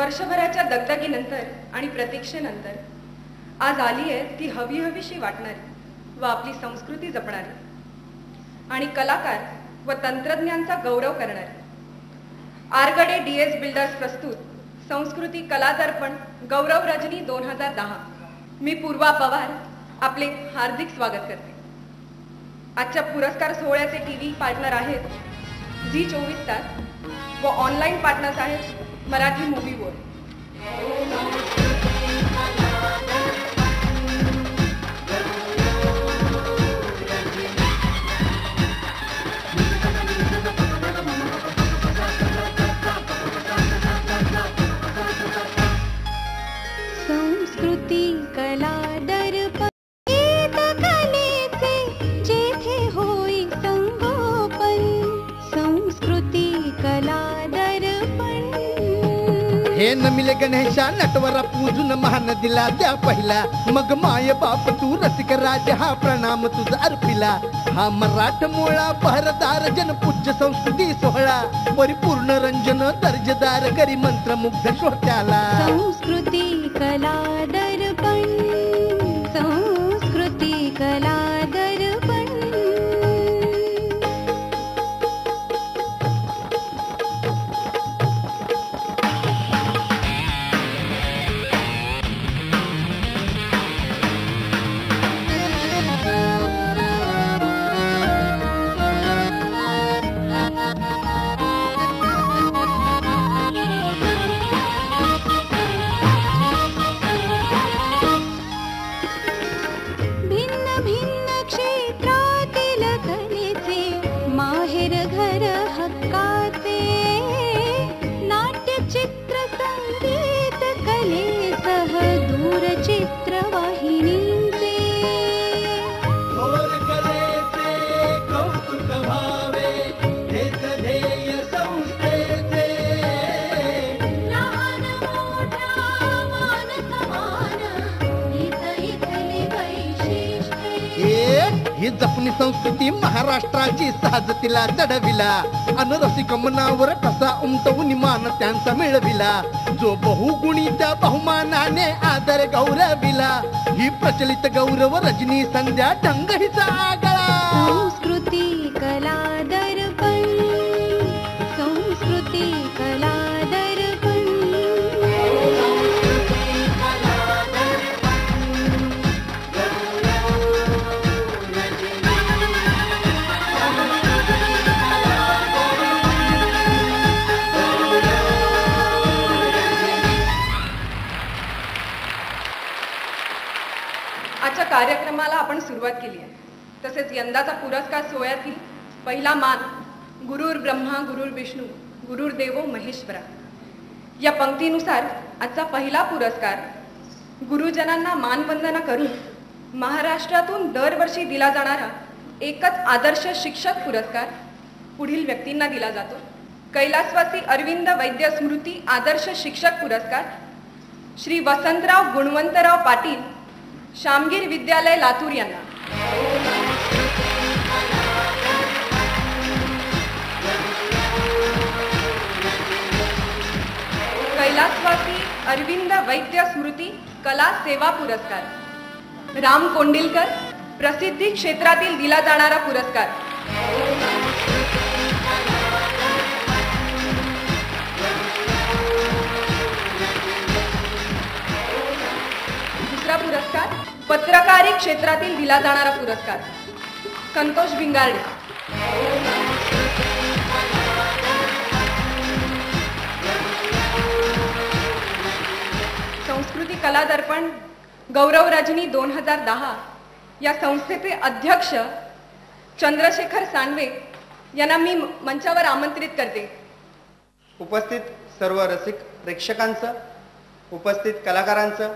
वर्षभराच्या दगदगीनंतर आणि प्रतीक्षेनंतर आज आली आहे ती हवी हवीशी वाटणारी व आपली संस्कृती जपणारी आणि कलाकार व तंत्रज्ञांचा गौरव करणारी आरगडे DS बिल्डर्स प्रस्तुत संस्कृती कला दर्पण गौरव रजनी 2010। मी पूर्वा पवार आपले हार्दिक स्वागत करते। आजच्या पुरस्कार सोहळ्याचे TV पार्टनर आहेत Zee24 तास व ऑनलाईन पार्टनर्स आहेत मराठी मूवी वर्ल्ड। संस्कृती कला दर्पण गीत कलेचे जेथे होई संगोपन संस्कृती कला दर्पण। हे नमिले गणेशा नटवरा पूजून महान दिला त्या पहिला मग माय बाप तू रसिक राज हा प्रणाम तुझा अर्पिला। हा मराठ मोळा बहरदार जन पूज्य संस्कृती सोहळा परिपूर्ण रंजन दर्जेदार करी मंत्रमुग्ध श्रोत्याला। संस्कृती कला दर्पण संस्कृती कला दर्पण। ही जपणी संस्कृती महाराष्ट्राची साजतीला चढविला अनरसिक मनावर कसा उमटवून मान त्यांचा मिळविला जो बहुगुणी त्या बहुमानाने आदर गौरविला। ही प्रचलित गौरव रजनी संध्या ढंग हिचा आगळा। संस्कृती कला दर्पण संस्कृती कला दर्पण। आजच्या कार्यक्रमाला आपण सुरुवात केली आहे। तसेच यंदाचा पुरस्कार सोहळ्यातील पहिला मान गुरुर् ब्रह्मा गुरुर् विष्णू गुरुर्देवो महेश्वरा या पंक्तीनुसार आजचा पहिला पुरस्कार गुरुजनांना मानवंदना करून महाराष्ट्रातून दरवर्षी दिला जाणारा एकच आदर्श शिक्षक पुरस्कार पुढील व्यक्तींना दिला जातो। कैलासवासी अरविंद वैद्य स्मृती आदर्श शिक्षक पुरस्कार श्री वसंतराव गुणवंतराव पाटील शामगीर विद्यालय लातूर यांना। कैलासवासी अरविंद वैद्य स्मृती कला सेवा पुरस्कार राम कोंडिलकर प्रसिद्धी क्षेत्रातील दिला जाणारा पुरस्कार। दुसरा पुरस्कार पत्रकारी क्षेत्रातील दिला जाणारा पुरस्कार संतोष भिंगारडे। संस्कृती कला दर्पण गौरव रजनी 2010 या संस्थेचे अध्यक्ष चंद्रशेखर सांडवे यांना मी मंचावर आमंत्रित करते। उपस्थित सर्व रसिक प्रेक्षकांचं उपस्थित कलाकारांचं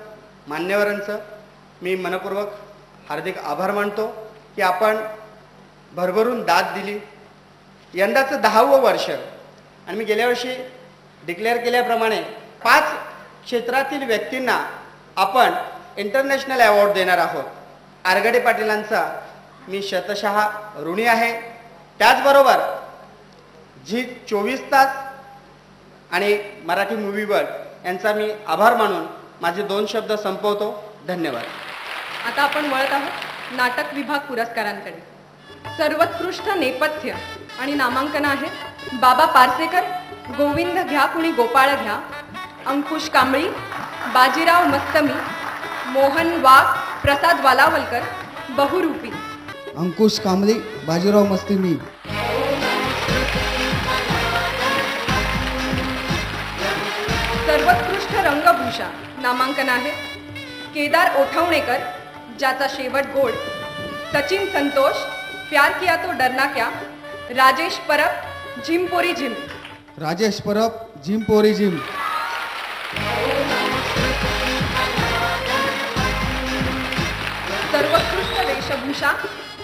मान्यवरांचं मी मनपूर्वक हार्दिक आभार मानतो की आपण भरभरून दाद दिली। यंदाचं 10वं वर्ष आणि मी गेल्या वर्षी डिक्लेअर केल्याप्रमाणे 5 क्षेत्रातील व्यक्तींना आपण इंटरनॅशनल अवॉर्ड देणार आहोत। आरगडे पाटीलांचा मी शतशः ऋणी आहे। त्याचबरोबर Zee24 तास आणि मराठी मूवी वर्ल्ड यांचा मी आभार मानून माझे 2 शब्द संपवतो. धन्यवाद. आता आपण वळत आहोत नाटक विभाग पुरस्कारांकडे. सर्वोत्कृष्ट नेपथ्य आणि नामांकन आहेत बाबा पारसेकर, गोविंद घ्या कुणी गोपाळ घ्या, अंकुश कांबळी, बाजीराव मस्तमी, मोहन वाघ, प्रसाद वालावलकर, बहुरूपी. अंकुश कांबळी, बाजीराव मस्तमी. सर्वोत्कृष्ट रंगभूषा नामांकन आहे केदार ओठवणेकर, ज्याचा शेवट गोड, सचिन संतोष, प्यार किया तो डरना क्या, राजेश परब, झिम पोरी झिम. राजेश परब, झिम पोरी झिम. सर्वोत्कृष्ट वेशभूषा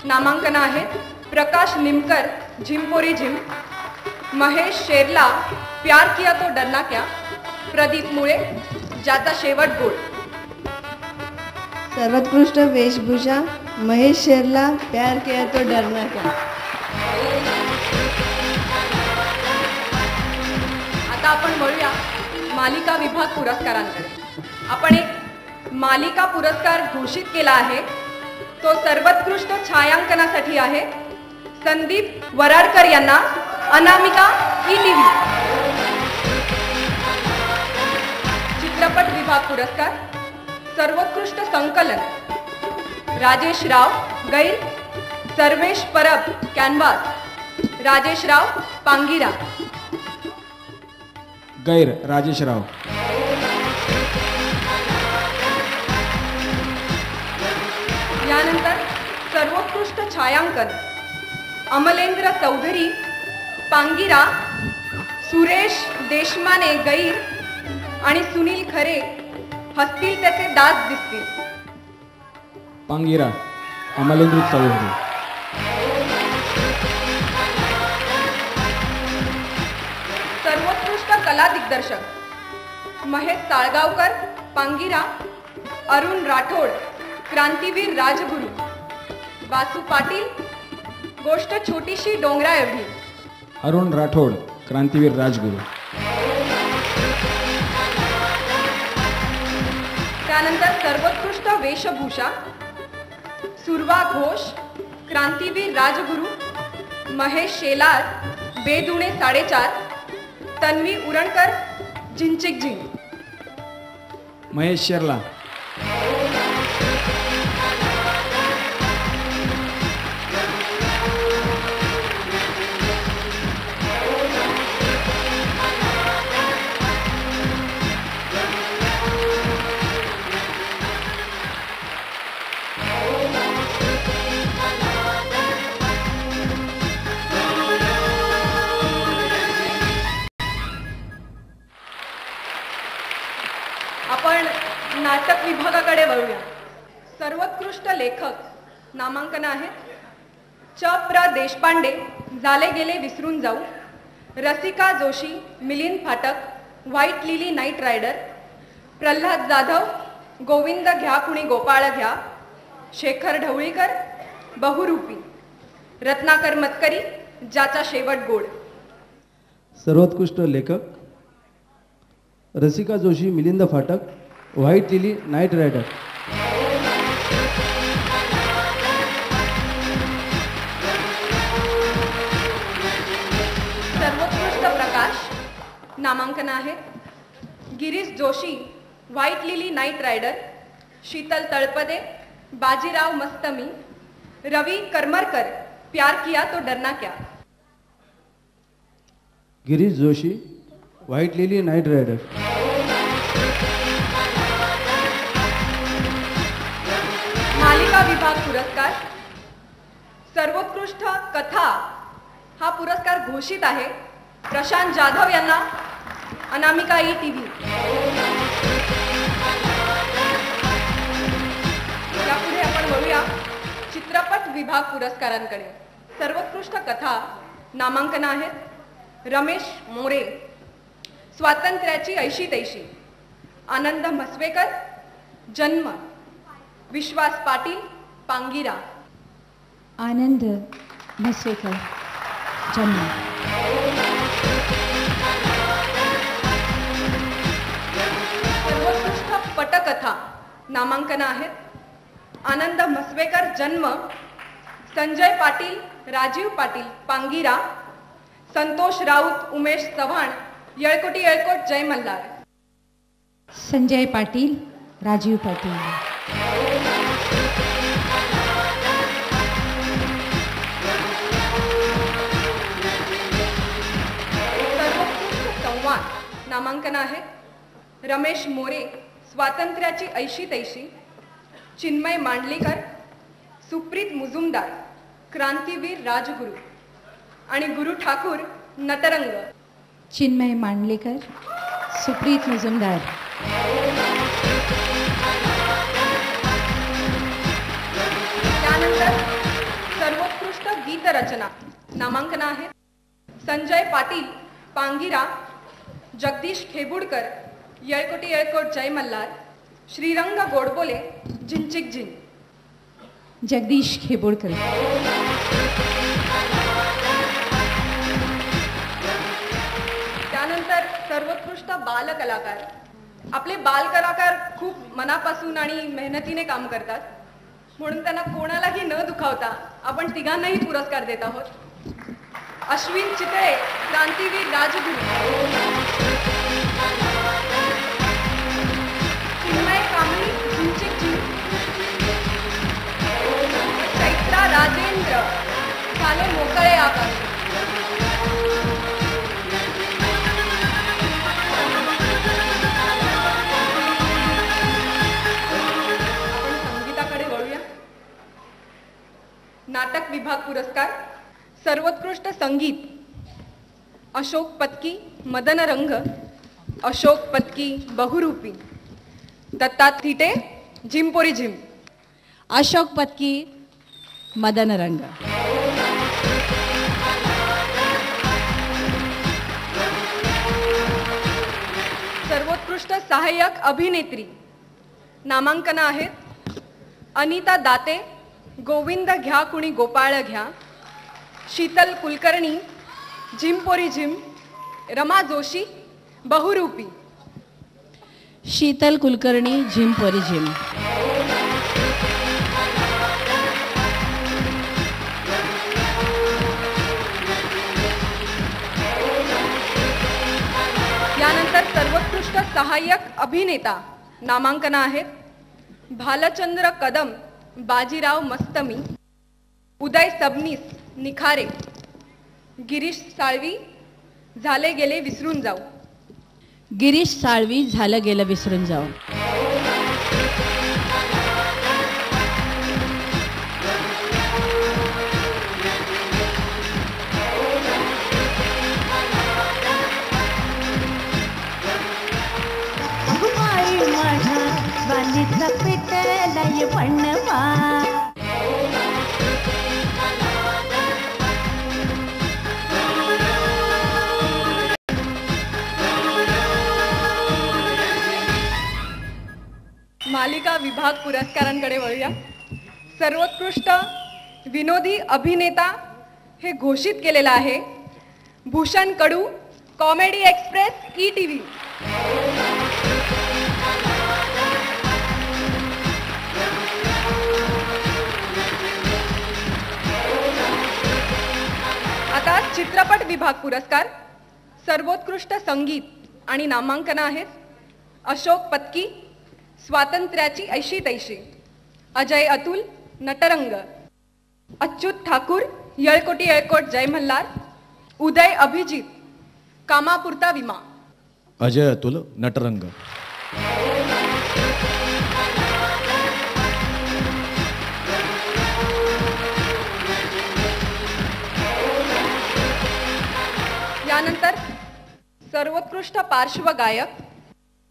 नामांकन आहेत प्रकाश निमकर, झिम पोरी झिम, महेश शेरला, प्यार किया तो डरना क्या, प्रदीप मुळे, ज्याचा शेवट गोड. सर्वोत्कृष्ट वेशभूषा महेश शेरला, प्यार किया तो डरना क्या. आता आपण वळूया मालिका विभाग पुरस्कारांकडे. आपण एक मालिका पुरस्कार घोषित केला आहे. तो सर्वोत्कृष्ट छायांकनासाठी आहे संदीप वराडकर यांना, अनामिका ETV. चित्रपट विभाग पुरस्कार सर्वोत्कृष्ट संकलन राजेश राव गैर, सर्वेश परब कॅनव्हास, राजेश राव पांगिरा. गैर, राजेश राव. यानंतर सर्वोत्कृष्ट छायांकन अमलेंद्र चौधरी पांगिरा, सुरेश देशमाने गैर आणि सुनील खरे, हसतील त्याचे दात दिसतील. पांगिरा, अमलेंद्र चौधरी. सर्वोत्कृष्ट कला दिग्दर्शक महेश साळगावकर पांगिरा, अरुण राठोड क्रांतीवीर राजगुरू, वासू पाटील गोष्ट छोटीशी डोंगरा एवढी. अरुण राठोड, क्रांतीवीर राजगुरू. त्यानंतर सर्वोत्कृष्ट वेशभूषा सुरवा घोष, क्रांतीवीर राजगुरू, महेश शेलार, बेदुणे 4.5, तन्वी उरणकर, झिंचिक झिंग. महेश शेरला. आपण नाटक विभागाकडे वळूया. सर्वोत्कृष्ट लेखक नामांकन आहेत च. प्र. देशपांडे, झाले गेले विसरून जाऊ, Rasika Joshi, Milind Phatak, white lily night rider, Pralhad Jadhav, Govind घ्या कुणी गोपाळ घ्या, शेखर ढवळीकर, बहुरूपी, रत्नाकर मतकरी, ज्याचा शेवट गोड. सर्वोत्कृष्ट लेखक Rasika Joshi, Milind Phatak, white lily night rider. सर्वोत्कृष्ट प्रकाश नामांकन आहेत Girish Joshi, white lily night rider, Sheetal Talpade, Bajirao Mastani, Ravi Karmarkar, Pyaar Kiya To Darna Kya. Girish Joshi, white lily night rider. मालिका विभाग पुरस्कार सर्वोत्कृष्ट कथा हा पुरस्कार घोषित आहे प्रशांत जाधव यांना, अनामिका ETV. यापुढे आपण वळूया चित्रपट विभाग पुरस्कारांकडे. सर्वोत्कृष्ट कथा नामांकन आहेत रमेश मोरे, स्वातंत्र्याची 80-83, आनंद म्हसवेकर, जन्म, विश्वास पाटील, पांगिरा. आनंद म्हसवेकर, जन्म. पटकथा नामांकन आहेत. आनंद म्हसवेकर जन्म, संजय पाटील, राजीव पाटील पांगिरा, संतोष राऊत, उमेश चव्हाण, येळकोटी येळकोट, जय मल्हार. संजय पाटील, राजीव पाटील. सर्वोत्कृष्ट संवाद नामांकन आहे. रमेश मोरे, स्वातंत्र्याची ऐशी तैशी, चिन्मय मांडलीकर, सुप्रीत मुजुमदार, क्रांतीवीर राजगुरू आणि गुरु ठाकूर, नटरंग. चिन्मय मांडलेकर, सुप्रीत मुजुमदार. त्यानंतर सर्वोत्कृष्ट गीतरचना नामांकन आहेत. संजय पाटील पांगिरा, जगदीश खेबुडकर, येळकोटी येळकोट, जय मल्हार, श्रीरंग गोडबोले, झिंचिक झिन. जगदीश खेबोडकर. त्यानंतर सर्वोत्कृष्ट बालकलाकार. आपले बालकलाकार खूप मनापासून आणि मेहनतीने काम करतात, म्हणून त्यांना कोणालाही न दुखावता आपण तिघांनाही पुरस्कार देत आहोत. अश्विन चितळे, क्रांतीवीर राजगुरू, चिन्मय कांबळी, झिंचिक झिन, चैत्रा राजेंद्र, झाले मोकळे आकाश. आपण संगीताकडे वळूया. नाटक विभाग पुरस्कार. सर्वोत्कृष्ट संगीत अशोक पत्की, मदन रंग, अशोक पत्की बहुरूपी, दत्ता थिटे, झिमपोरी झिम. अशोक पत्की, मदन रंग. सर्वोत्कृष्ट सहाय्यक अभिनेत्री नामांकन आहेत. अनिता दाते, गोविंद घ्या कुणी गोपाळ घ्या, शीतल कुलकर्णी, झिमपोरी झिम, रमा जोशी, बहुरूपी. शीतल कुलकर्णी, झिमपोरी झिम. यानंतर सर्वोत्कृष्ट सहाय्यक अभिनेता नामांकन आहेत. भालचंद्र कदम, बाजीराव मस्तमी, उदय सबनीस, निखारे, गिरीश साळवी, झाले गेले विसरून जाऊ. गिरीश साळवी, झालं गेलं विसरून जाऊ. मालिका विभाग पुरस्कारांकडे वळूया. सर्वोत्कृष्ट विनोदी अभिनेता हे घोषित केलेलं आहे भूषण कडू, कॉमेडी एक्सप्रेस, ETV. आता चित्रपट विभाग पुरस्कार. सर्वोत्कृष्ट संगीत आणि नामांकन आहेत. अशोक पत्की, स्वातंत्र्याची ऐशी तैशी, अजय अतुल, नटरंग, अच्युत ठाकूर, येळकोटी येळकोट, जय मल्हार, उदय अभिजित, कामापुरता विमा. अजय अतुल, नटरंग. यानंतर सर्वोत्कृष्ट पार्श्वगायक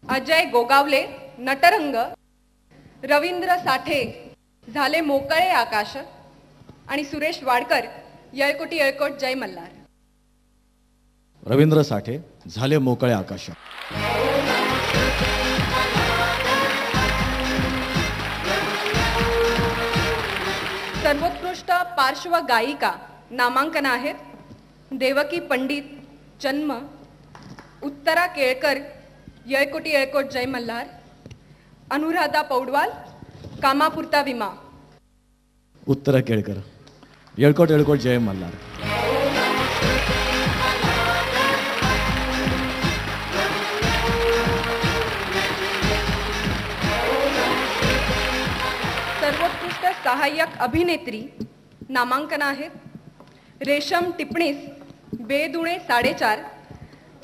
अजय गोगावले, नटरंग, रवींद्र साठे, झाले मोकळे आकाश आणि सुरेश वाडकर, येळकोटी येळकोट, जय मल्हार. रवींद्र साठे, झाले मोकळे आकाश. सर्वोत्कृष्ट पार्श्वगायिका नामांकन आहेत. देवकी पंडित, जन्म, उत्तरा केळकर, येळकोटी येळकोट, जय मल्हार, अनुराधा पौडवाल, कामापुरता विमा. उत्तरा केळकर, येळकोट येळकोट जय मल्हार. सर्वोत्कृष्ट सहाय्यक अभिनेत्री नामांकन आहेत: रेशम टिपणीस, बेदुणे 4.5,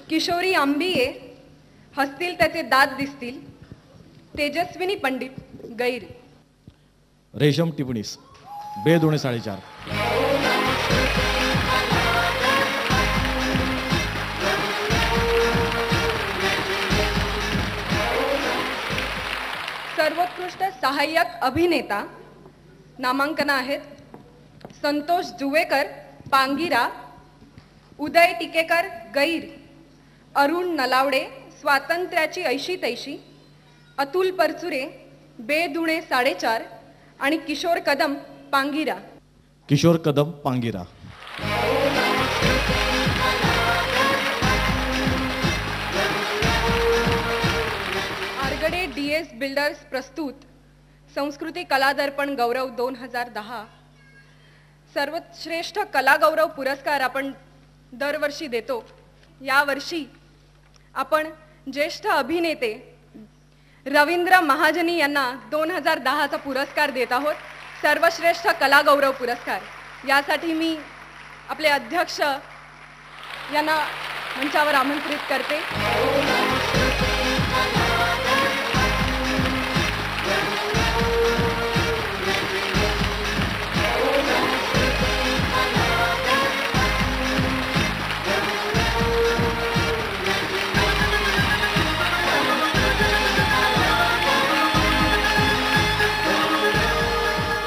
किशोरी आंबिये, हसतील त्याचे दात दिसतील, तेजस्विनी पंडित, गैर. रेशम टिपणीस, बेदुणे 4.5. सर्वोत्कृष्ट सहाय्यक अभिनेता नामांकन आहेत: संतोष जुवेकर, पांगिरा, उदय टिकेकर, गैर, अरुण नलावडे, स्वातंत्र्याची ऐशी तैशी, अतुल परचुरे, बेदुणे 4.5 आणि किशोर कदम, पांगिरा. किशोर कदम, पांगिरा. आरगडे DS बिल्डर्स प्रस्तुत संस्कृती कला दर्पण गौरव 2010. सर्वश्रेष्ठ कला गौरव पुरस्कार आपण दरवर्षी देतो. यावर्षी आपण ज्येष्ठ अभिनेते रवींद्र महाजनी यांना 2010चा पुरस्कार देत आहोत, सर्वश्रेष्ठ कला गौरव पुरस्कार. यासाठी मी आपले अध्यक्ष यांना मंचावर आमंत्रित करते.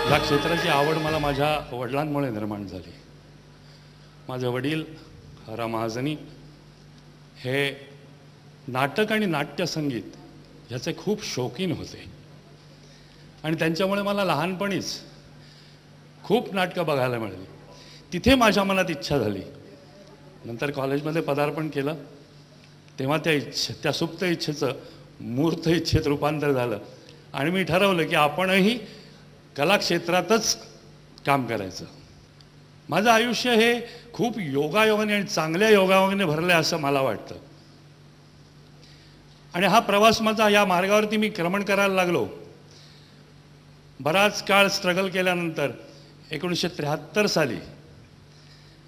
या क्षेत्राची आवड मला माझ्या वडिलांमुळे निर्माण झाली. माझे वडील रा महाजनी हे नाटक आणि नाट्यसंगीत ह्याचे खूप शौकीन होते आणि त्यांच्यामुळे मला लहानपणीच खूप नाटकं बघायला मिळाली. तिथे माझ्या मनात इच्छा झाली. नंतर कॉलेजमध्ये पदार्पण केलं तेव्हा त्या सुप्त इच्छेचं मूर्त इच्छेत रूपांतर झालं आणि मी ठरवलं की आपणही कला क्षेत्रातच काम करायचं. माझं आयुष्य हे खूप योगायोगाने आणि चांगल्या योगायोगाने भरलं आहे असं मला वाटतं. आणि हा प्रवास माझा या मार्गावरती मी क्रमण करायला लागलो. बराच काळ स्ट्रगल केल्यानंतर 1973 साली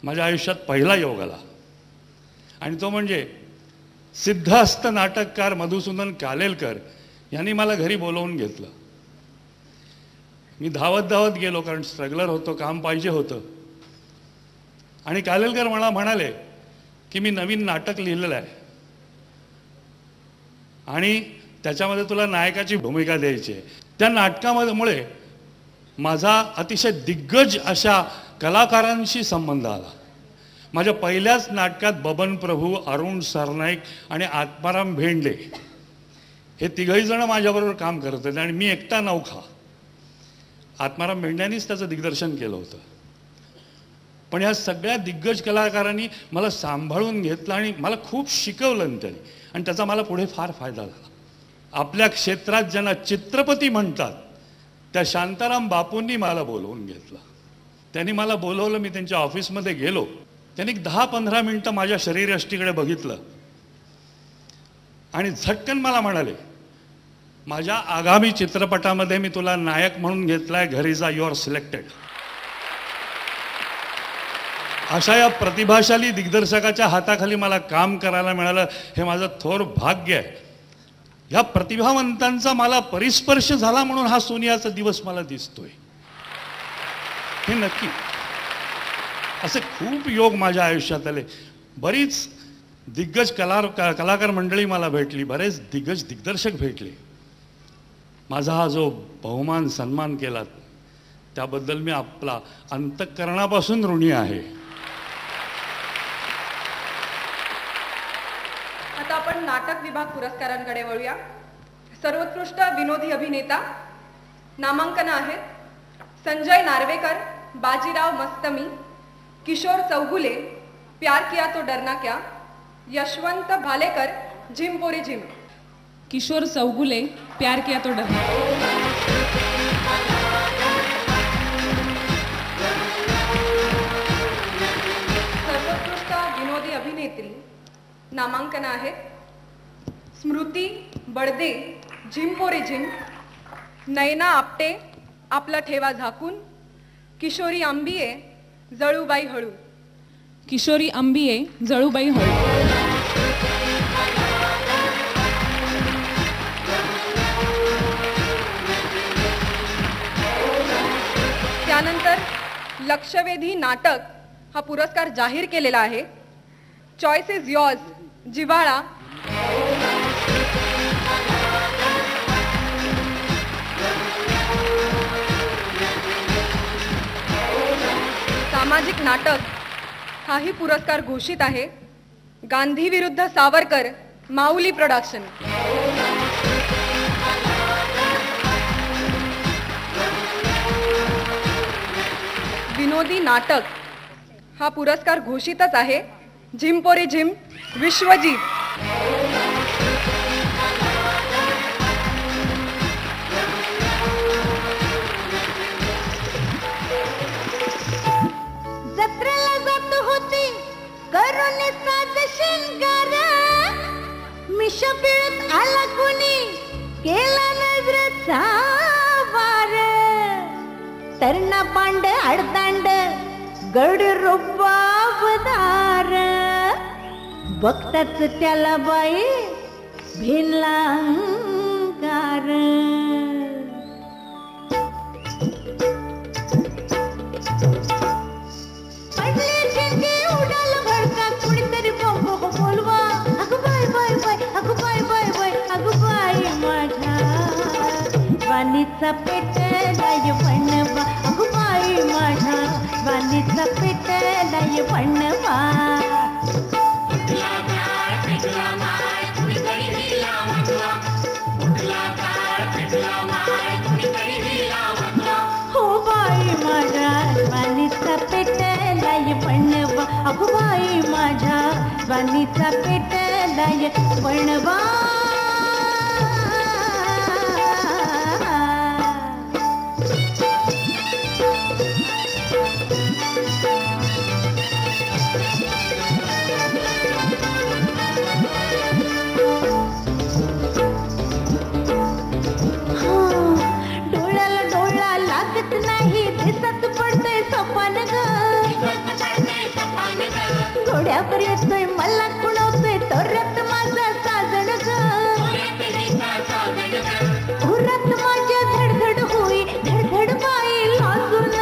माझ्या आयुष्यात पहिला योग आला आणि तो म्हणजे सिद्धहस्त नाटककार मधुसूदन कालेलकर यांनी मला घरी बोलवून घेतलं. मी धावत धावत गेलो कारण स्ट्रगलर होतो, काम पाहिजे होतं. आणि कालेलकर मला म्हणाले की मी नवीन नाटक लिहिलेलं आहे आणि त्याच्यामध्ये तुला नायकाची भूमिका द्यायची आहे. त्या नाटकामुळे माझा अतिशय दिग्गज अशा कलाकारांशी संबंध आला. माझ्या पहिल्याच नाटकात बबन प्रभू, अरुण सरनाईक आणि आत्माराम भेंडे हे तिघही जण माझ्याबरोबर काम करत होते आणि मी एकटा नौखा. आत्माराम भेंड्यांनीच त्याचं दिग्दर्शन केलं होतं. पण ह्या सगळ्या दिग्गज कलाकारांनी मला सांभाळून घेतलं आणि मला खूप शिकवलं त्यांनी आणि त्याचा मला पुढे फार फायदा झाला. आपल्या क्षेत्रात ज्यांना चित्रपती म्हणतात त्या शांताराम बापूंनी मला बोलवून घेतलं. त्यांनी मला बोलवलं. मी त्यांच्या ऑफिसमध्ये गेलो. त्यांनी 10-15 मिनटं माझ्या शरीरयष्टीकडे बघितलं आणि झटकन मला म्हणाले, माझ्या आगामी चित्रपटामध्ये मी तुला नायक म्हणून घेतलाय, घरी जा, यू आर सिलेक्टेड. अशा या प्रतिभाशाली दिग्दर्शकाच्या हाताखाली मला काम करायला मिळालं हे माझं थोर भाग्य आहे. ह्या प्रतिभावंतांचा मला परिस्पर्श झाला म्हणून हा सोनियाचा दिवस मला दिसतोय हे नक्की. असे खूप योग माझ्या आयुष्यात आले. बरीच दिग्गज कलाकार मंडळी मला भेटली, बरेच दिग्गज दिग्दर्शक भेटले. माझा हा जो बहुमान सन्मान केला त्याबद्दल मी आपला अंतःकरणापासून ऋणी आहे. आता आपण नाटक विभाग पुरस्कारांकडे वळूया. सर्वोत्कृष्ट विनोदी अभिनेता नामांकन आहेत: संजय नार्वेकर, बाजीराव मस्तमी, किशोर चौगुले, प्यार किया तो डरना क्या, यशवंत भालेकर, झिम पोरी झिम. किशोर चौगुले, प्यार किया तो डरना. सर्वोत्कृष्ट विनोदी अभिनेत्री नामांकन आहेत स्मृती बडदे, झिम पोरे झिम, नयना आपटे, आपला ठेवा झाकून, किशोरी आंबिये, जळूबाई हळू. किशोरी अंबिये, जळूबाई हळू. त्यानंतर लक्षवेधी नाटक हा पुरस्कार जाहीर केलेला आहे. चॉईस इज योर्स, जिव्हाळा. सामाजिक नाटक हाही पुरस्कार घोषित आहे. गांधी विरुद्ध सावरकर, माऊली प्रोडक्शन. विनोदी नाटक हा पुरस्कार घोषितच आहे. झिम पोरे झिम, विश्वजीत. जत्रेला जात होती करून साध शिंगार, मिश पिळत आला कुणी केला नजरेचा वार, तरणा पांड आडदांड गड रुबाबदार, बघताच त्याला बाई भिनला अंगार. पडली ठेके उडाल भडका, कुणीतरी बोलवा, अगं बाय बाय बाय, अगं बाय बाय बाय, अगं बाय माझ्या वाणीचा पेटलाय बनवा, अगं बाई माझ्या वाणीचा पेटलाय बनवा. हो बाई माझ्या वाणीचा पेटलाय बनवा, अगं बाई माझ्या वाणीचा पेटलाय बनवा. डोळ्याला डोळा लागत नाही, दिसत पडतंय सपान ग, घोड्यावर येतोय मला कुणवतोय तोऱ्यात माझा साजण ग, उरात माझ्या धडधड होई, धडधड बाई लाजून,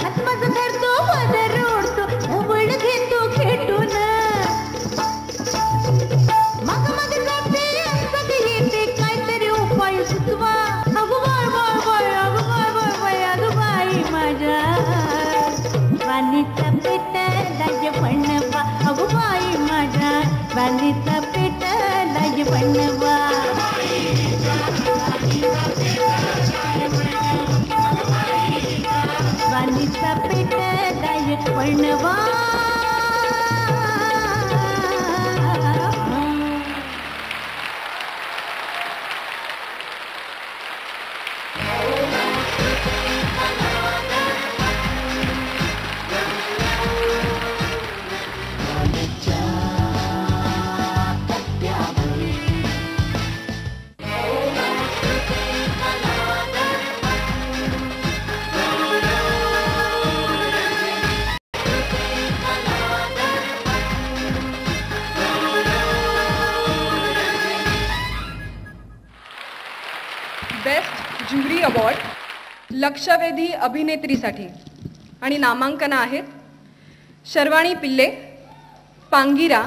हात माझा धरतो पदर ओढतो, जवळ घेतो खेटून, मग मग जाते अंगात येते काहीतरी उपाय सुचवा, अगं बाय बाय बाय, अगं बाय बाय बाय, अगं बाई माझ्या वाणीचा पेटलाय बनवा, अगं बाई माझ्या वाणीचा पेटलाय बनवा. वाणीचा पेटलाय बनवा. बेस्ट ज्युरी अवॉर्ड लक्षवेधी अभिनेत्रीसाठी आणि नामांकन आहेत शर्वाणी पिल्ले, पांगिरा,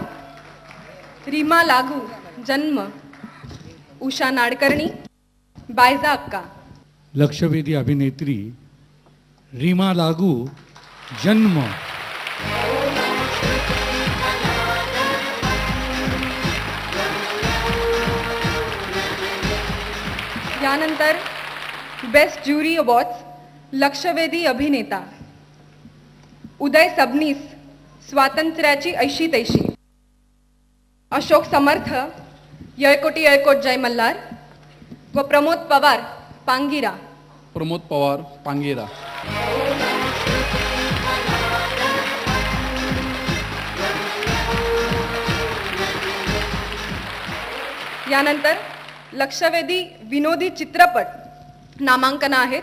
रीमा लागू, जन्म, उषा नाडकर्णी, बायजा अक्का. लक्षवेधी अभिनेत्री रीमा लागू, जन्म. यानंतर बेस्ट ज्युरी अवॉर्ड्स लक्षवेधी अभिनेता उदय सबनीस, स्वातंत्र्याची ऐशी तैशी. अशोक समर्थ, येळकोटी येळकोट जय मल्हार. व प्रमोद पवार पांगिरा. प्रमोद पवार पांगेरा. यानंतर लक्षवेधी विनोदी चित्रपट नामांकन आहेत.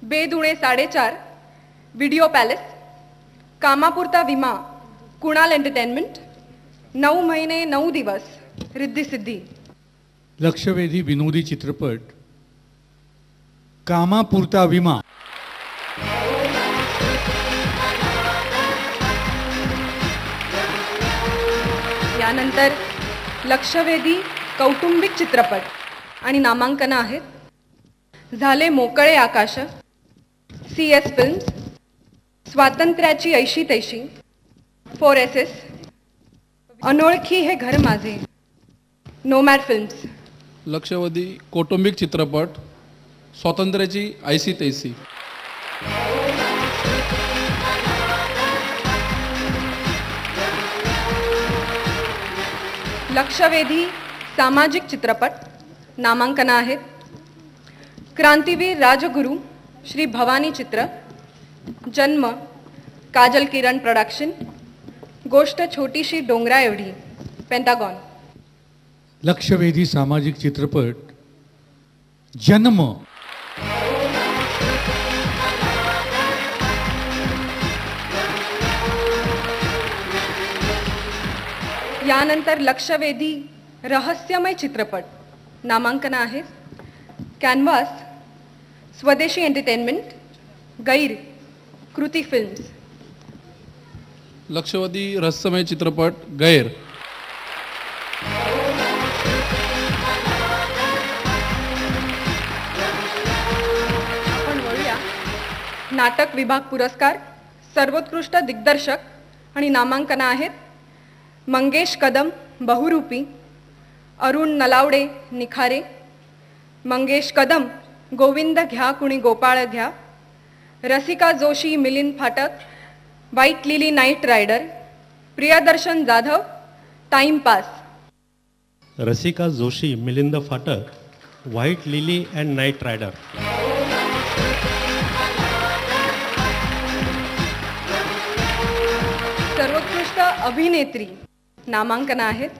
बेदुणे 4.5 व्हिडिओ पॅलेस, कामापुरता विमा कुणाल एंटरटेनमेंट, 9 महिने 9 दिवस रिद्धी सिद्धी. लक्षवेधी विनोदी चित्रपट कामापुरता विमा, यानंतर लक्षवेधी कौटुंबिक चित्रपट आणि नामांकन आहेत. झाले मोकळे आकाश, CS फिल्म्स, स्वातंत्र्याची ऐशी तैशी, 4SS, अनोळखी हे घर माझे, नोमॅड फिल्म्स. लक्षवेधी कौटुंबिक चित्रपट स्वातंत्र्याची ऐशी तैसी. लक्षवेधी सामाजिक चित्रपट नामांकन आहेत. क्रांतीवीर राजगुरू श्री भवानी चित्र, जन्म काजल किरण प्रोडक्शन, गोष्ट छोटीशी डोंगरा एवढी पेंटागॉन. लक्षवेधी सामाजिक चित्रपट जन्म, यानंतर लक्षवेधी रहस्यमय चित्रपट नामांकन आहेत. कॅनव्हास, स्वदेशी एंटरटेनमेंट, गैर, कृती फिल्म्स. लक्षवेधी रहस्यमय चित्रपट गैर. आपण वळूया नाटक विभाग पुरस्कार. सर्वोत्कृष्ट दिग्दर्शक आणि नामांकन आहेत. मंगेश कदम बहुरूपी, अरुण नलावडे निखारे, मंगेश कदम गोविंद घ्या कुणी गोपाळ घ्या, Rasika Joshi Milind Phatak white lily night rider, Priyadarshan Jadhav timepass. Rasika Joshi Milind Phatak white lily and night rider. सर्वोत्कृष्ट अभिनेत्री नामांकन आहेत.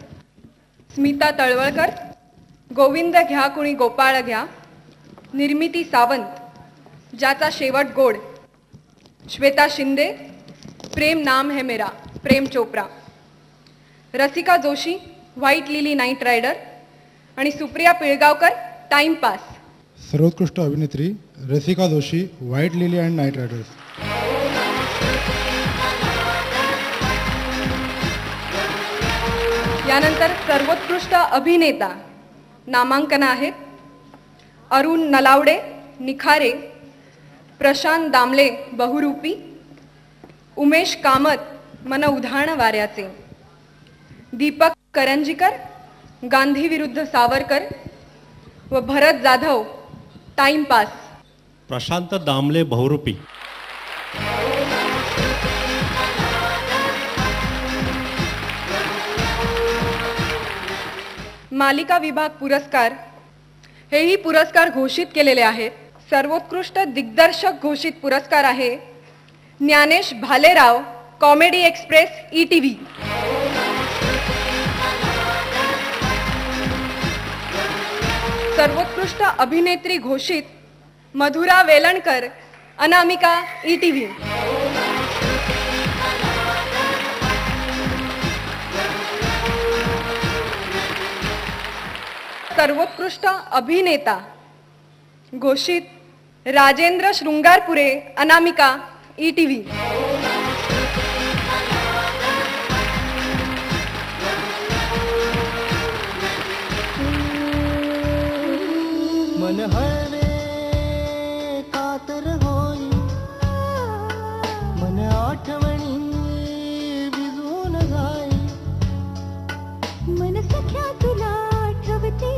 स्मिता तळवळकर गोविंद घ्या कुणी गोपाळ घ्या, निर्मिती सावंत ज्याचा शेवट गोड, श्वेता शिंदे प्रेम Naam Hai Mera Prem Chopra, Rasika Joshi white lily night rider आणि सुप्रिया पिळगावकर टाइमपास. सर्वोत्कृष्ट अभिनेत्री Rasika Joshi white lily and night riders. यानंतर सर्वोत्कृष्ट अभिनेता नामांकन आहेत. अरुण नलावडे निखारे, प्रशांत दामले बहुरूपी, उमेश कामत मन उधाण वाऱ्याचे, दीपक करंजीकर गांधी विरुद्ध सावरकर व भरत जाधव टाइमपास. प्रशांत दामले बहुरूपी. मालिका विभाग पुरस्कार हेही पुरस्कार घोषित केलेले आहेत. सर्वोत्कृष्ट दिग्दर्शक घोषित पुरस्कार आहे Dnyanesh Bhalerao comedy express ETV. सर्वोत्कृष्ट अभिनेत्री घोषित मधुरा वेलणकर अनामिका ETV. सर्वोत्कृष्ट अभिनेता घोषित राजेंद्र शृंगारपुरे अनामिका ETV. मन हवे कातर होई, मन आठवणी भिजून जाई, मन सख्या तुला आठवते,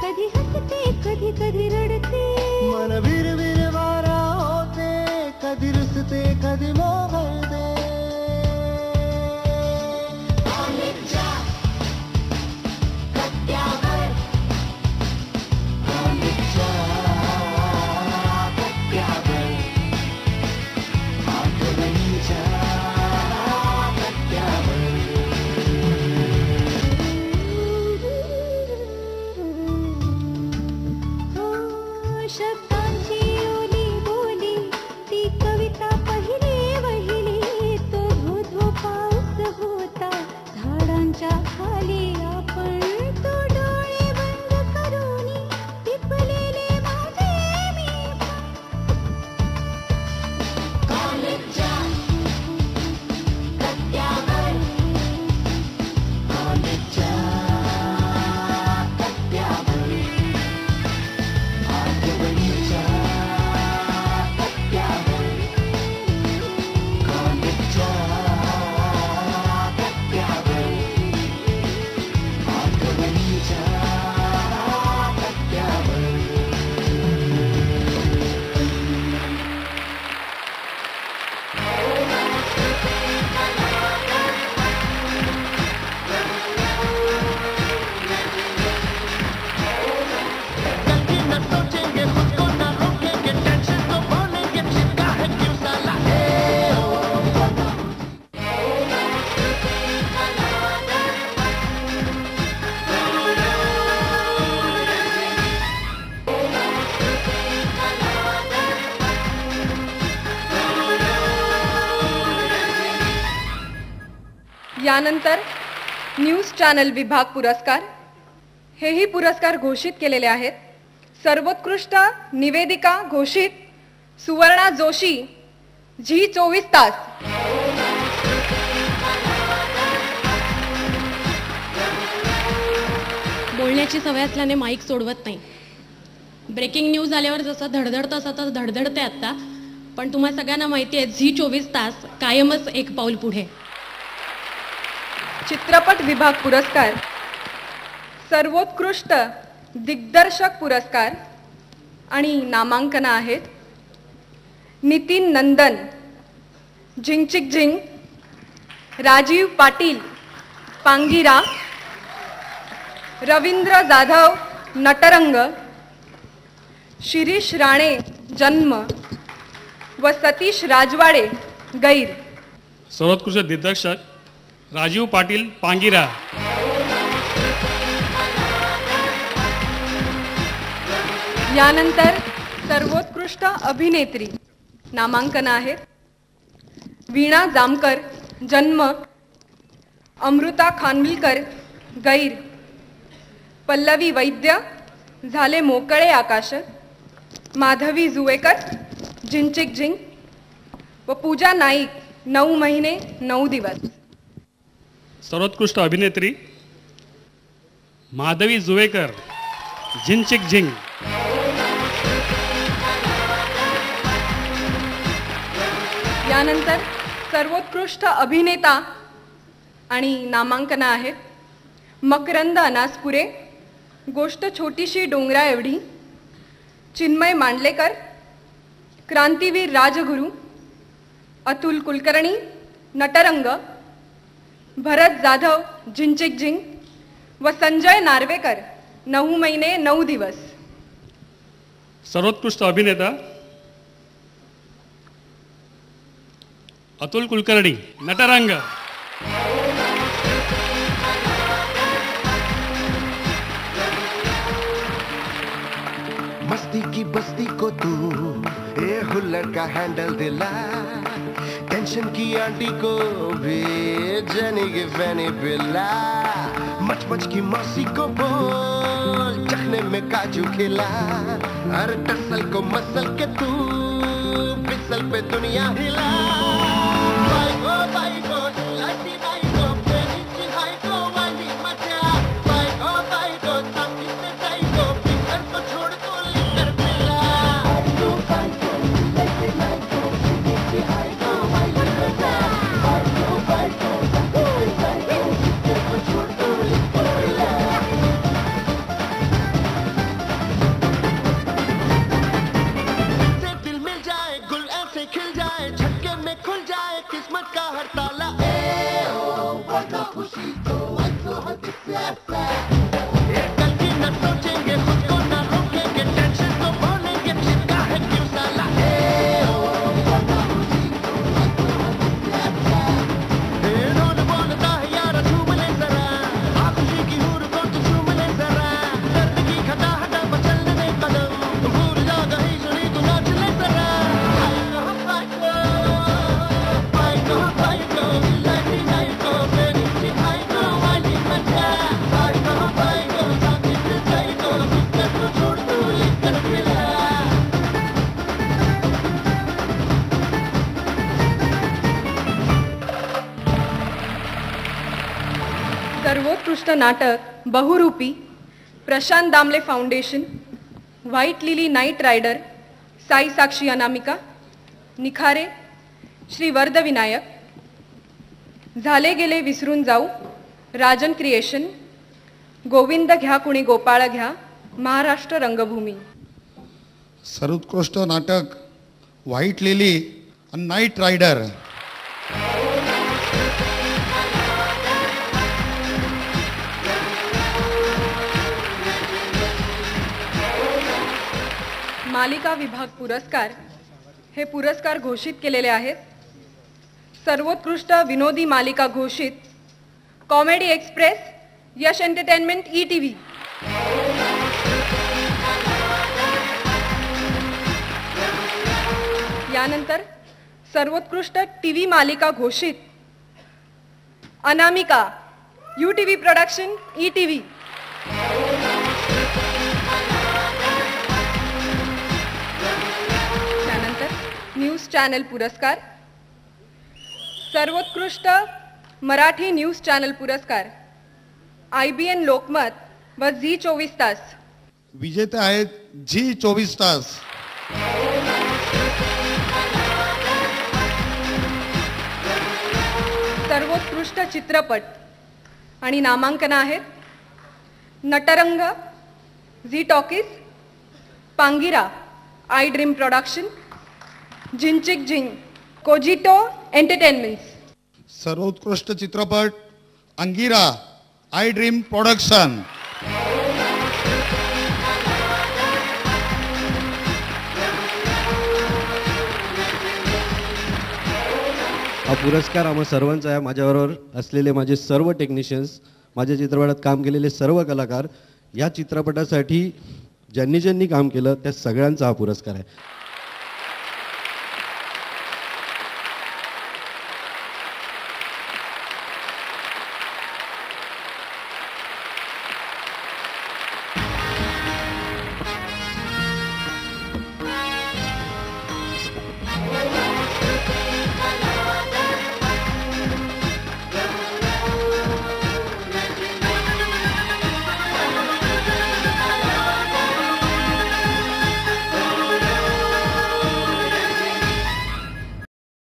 कधी हसते कधी कधी रडते, मन विरविर वारा होते, कधी रुसते कधी मोहते. कट्यावर यानंतर न्यूज चॅनल विभाग पुरस्कार, हेही पुरस्कार घोषित केलेले आहेत. सर्वोत्कृष्ट निवेदिका घोषित सुवर्णा जोशी, झी 24 तास. बोलण्याची सवय असल्याने माईक सोडवत नाही. ब्रेकिंग न्यूज आल्यावर जसं धडधडतं तसं धडधडते आत्ता, पण तुम्हा सगळ्यांना माहिती आहे झी 24 तास कायमच एक पाऊल पुढे. चित्रपट विभाग पुरस्कार, सर्वोत्कृष्ट दिग्दर्शक पुरस्कार आणि नामांकन आहेत. नितीन नंदन, झिंग चिक झिंग, राजीव पाटील, पांगिरा, रवींद्र जाधव, नटरंग, शिरीष राणे, जन्म व सतीश राजवाडे, गैर. सर्वोत्कृष्ट दिग्दर्शक राजीव पाटील, पांगिरा. यानंतर सर्वोत्कृष्ट अभिनेत्री नामांकन आहेत. वीणा जामकर, जन्म, अमृता खानविलकर, गैर. पल्लवी वैद्य, झाले मोकळे आकाश, माधवी जुवेकर, झिंचिक झिंग व पूजा नाईक, 9 महिने 9 दिवस. सर्वोत्कृष्ट अभिनेत्री माधवी जुवेकर, झिंचिक झिंग. यानंतर सर्वोत्कृष्ट अभिनेता आणि नामांकन आहेत. मकरंद अनासपुरे, गोष्ट छोटीशी डोंगरा एवढी, चिन्मय मांडलेकर, क्रांतीवीर राजगुरू, अतुल कुलकर्णी, नटरंग, भरत जाधव, झिंचिक झिंग व संजय नार्वेकर, 9 महिने 9 दिवस. सर्वोत्कृष्ट अभिनेता अतुल कुलकर्णी, नटरंग. मस्ती की बस्ती को तू ए हुल्लड़ का हैंडल दिला, टेंशन की आंटी को भी जनी के फैनी पिला, मच मच की मौसी को बोल चखने में काजू खिला, हर टसल को मसल के तू फिसल पे दुनिया हिला. बाई को लाठी बाई को पेनी चिहाई को वाली मचा, बाई को साथी से जाई को फिकर को छोड़ को लेकर पिला. बाई को लाठी बाई को पेनी चिहाई को वाली मचा, बाई को फिकर को छोड़ को लेकर पिला. से दिल मिल जाए, गुल ऐसे खिल जाए, झटके में खुल जाए किस्मत का हर ताला. खुशी को कल की न सोचेंगे, खुद को न रोकेंगे, टेंशन को बोलेंगे चिंता है क्यों साला. ढोल बोलता है यार झूम ले जरा, खुशी की हूर को तो झूम ले जरा, दर्द की खता हटा बचलने दे कदम, भूल जा गई सुनी तू नाच ले जरा. बाई को लाठी बाई को पेनी चिहाई को वाली मचा, बाई को साथी से जाई को फिकर को छोड़ को लेकर पिला. सर्वोत्कृष्ट नाटक Bahurupi, Prashant Damle foundation, white lily night rider, Sai Sakshi Anamika, Nikhare, Shri Vardhvinayak, झाले गेले विसरून जाऊ, राजन क्रिएशन, गोविंद घ्या कुणी गोपाळ घ्या, महाराष्ट्र रंगभूमी. सर्वोत्कृष्ट नाटक व्हाईट लिली आणि नाईट रायडर. मालिका विभाग पुरस्कार, हे पुरस्कार घोषित केलेले आहेत. सर्वोत्कृष्ट विनोदी मालिका घोषित कॉमेडी एक्सप्रेस, यश एंटरटेनमेंट, ETV. यानंतर सर्वोत्कृष्ट TV मालिका घोषित अनामिका UTV प्रोडक्शन ETV. त्यानंतर न्यूज चॅनल पुरस्कार, सर्वोत्कृष्ट मराठी न्यूज चॅनल पुरस्कार IBN लोकमत व झी 24 तास. विजेते आहेत झी 24 तास. सर्वोत्कृष्ट चित्रपट आणि नामांकन आहेत Natrang, Zee talkies, Pangira, I dream production, जिंचिक जिंग, कोजिटो एंटरटेनमेंट्स. सर्वोत्कृष्ट चित्रपट अंगिरा, आय ड्रीम प्रोडक्शन. हा पुरस्कार आम्हा सर्वांचा आहे. माझ्याबरोबर असलेले माझे सर्व टेक्निशियन्स, माझ्या चित्रपटात काम केलेले सर्व कलाकार, या चित्रपटासाठी ज्यांनी ज्यांनी काम केलं त्या सगळ्यांचा हा पुरस्कार आहे.